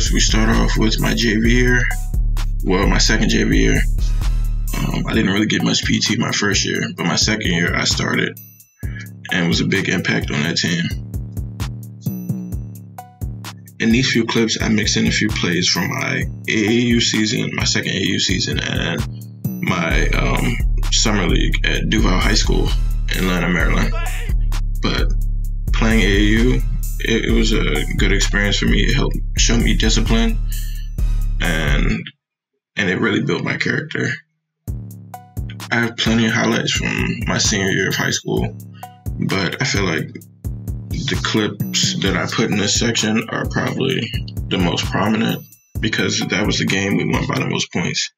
First, we start off with my JV year. Well, my second JV year. I didn't really get much PT my first year, but my second year I started and was a big impact on that team. In these few clips, I mixed in a few plays from my AAU season, my second AAU season, and my summer league at Duval High School in Atlanta, Maryland. But playing AAU, it was a good experience for me. It helped show me discipline, and it really built my character. I have plenty of highlights from my senior year of high school, but I feel like the clips that I put in this section are probably the most prominent because that was the game we won by the most points.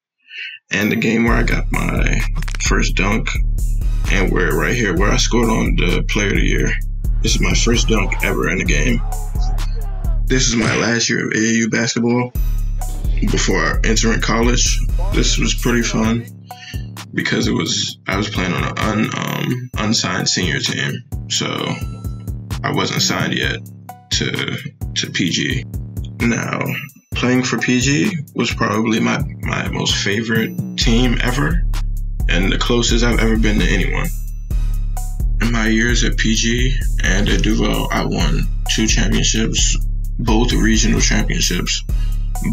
And the game where I got my first dunk and where I scored on the player of the year. This is my first dunk ever in a game. This is my last year of AAU basketball before entering college. This was pretty fun because I was playing on an unsigned senior team, so I wasn't signed yet to PG. Now, playing for PG was probably my most favorite team ever and the closest I've ever been to anyone. In my years at PG and at Duval, I won 2 championships, both regional championships,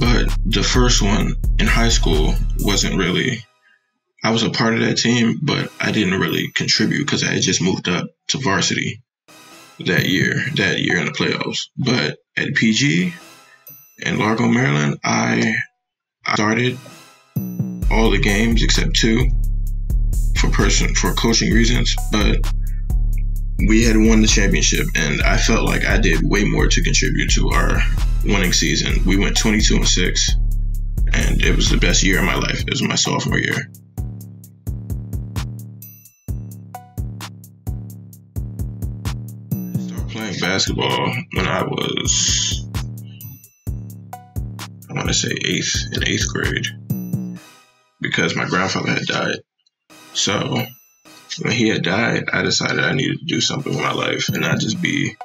but the first one in high school wasn't really, I was a part of that team, but I didn't really contribute because I had just moved up to varsity that year in the playoffs. But at PG in Largo, Maryland, I started all the games except 2 for coaching reasons, but we had won the championship and I felt like I did way more to contribute to our winning season. We went 22-6 and it was the best year of my life. It was my sophomore year. I started playing basketball when I was, I want to say in 8th grade, because my grandfather had died. So when he had died, I decided I needed to do something with my life and not just be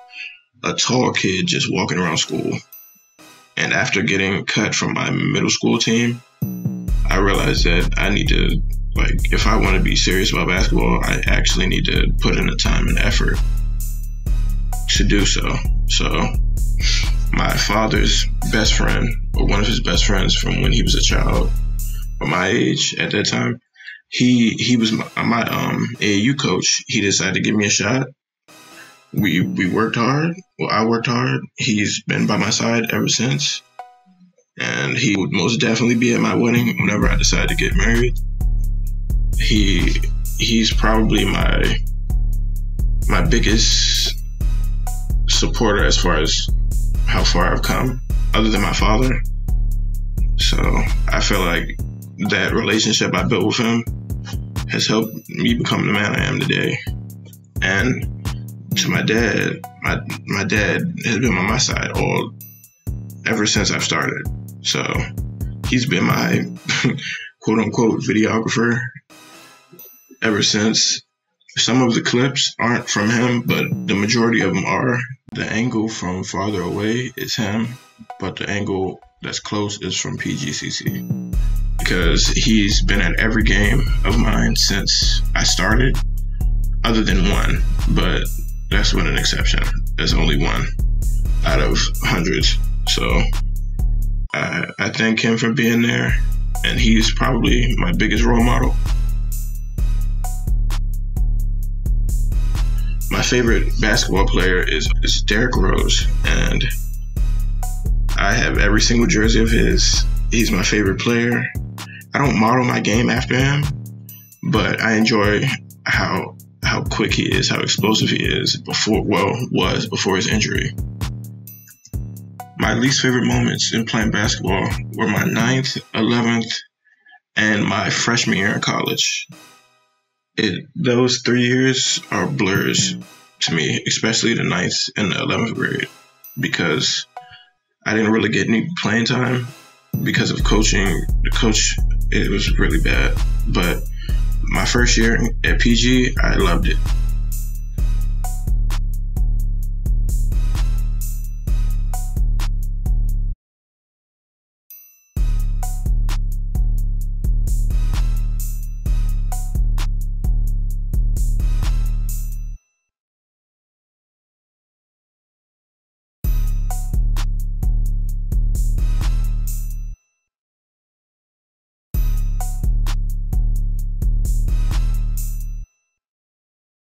a tall kid just walking around school. And after getting cut from my middle school team, I realized that I need to, if I want to be serious about basketball, I actually need to put in the time and effort to do so. So my father's best friend, or one of his best friends from when he was a child, or my age at that time, he was my AAU coach. He decided to give me a shot. We worked hard. Well, I worked hard. He's been by my side ever since. And he would most definitely be at my wedding whenever I decide to get married. He's probably my biggest supporter as far as how far I've come, other than my father. So I feel like that relationship I built with him has helped me become the man I am today. And to my dad, my dad has been on my side ever since I've started. So he's been my quote unquote videographer ever since. Some of the clips aren't from him, but the majority of them are. The angle from farther away is him, but the angle that's close is from PGCC. Because he's been at every game of mine since I started, other than one, but that's with an exception. There's only one out of hundreds. So I thank him for being there, and he's probably my biggest role model. My favorite basketball player is Derrick Rose, and I have every single jersey of his. He's my favorite player. I don't model my game after him, but I enjoy how quick he is, how explosive he is was before his injury. My least favorite moments in playing basketball were my 9th, 11th, and my freshman year in college. Those 3 years are blurs to me, especially the 9th and the 11th grade, because I didn't really get any playing time because of coaching. The coach, it was really bad. But my first year at PG, I loved it.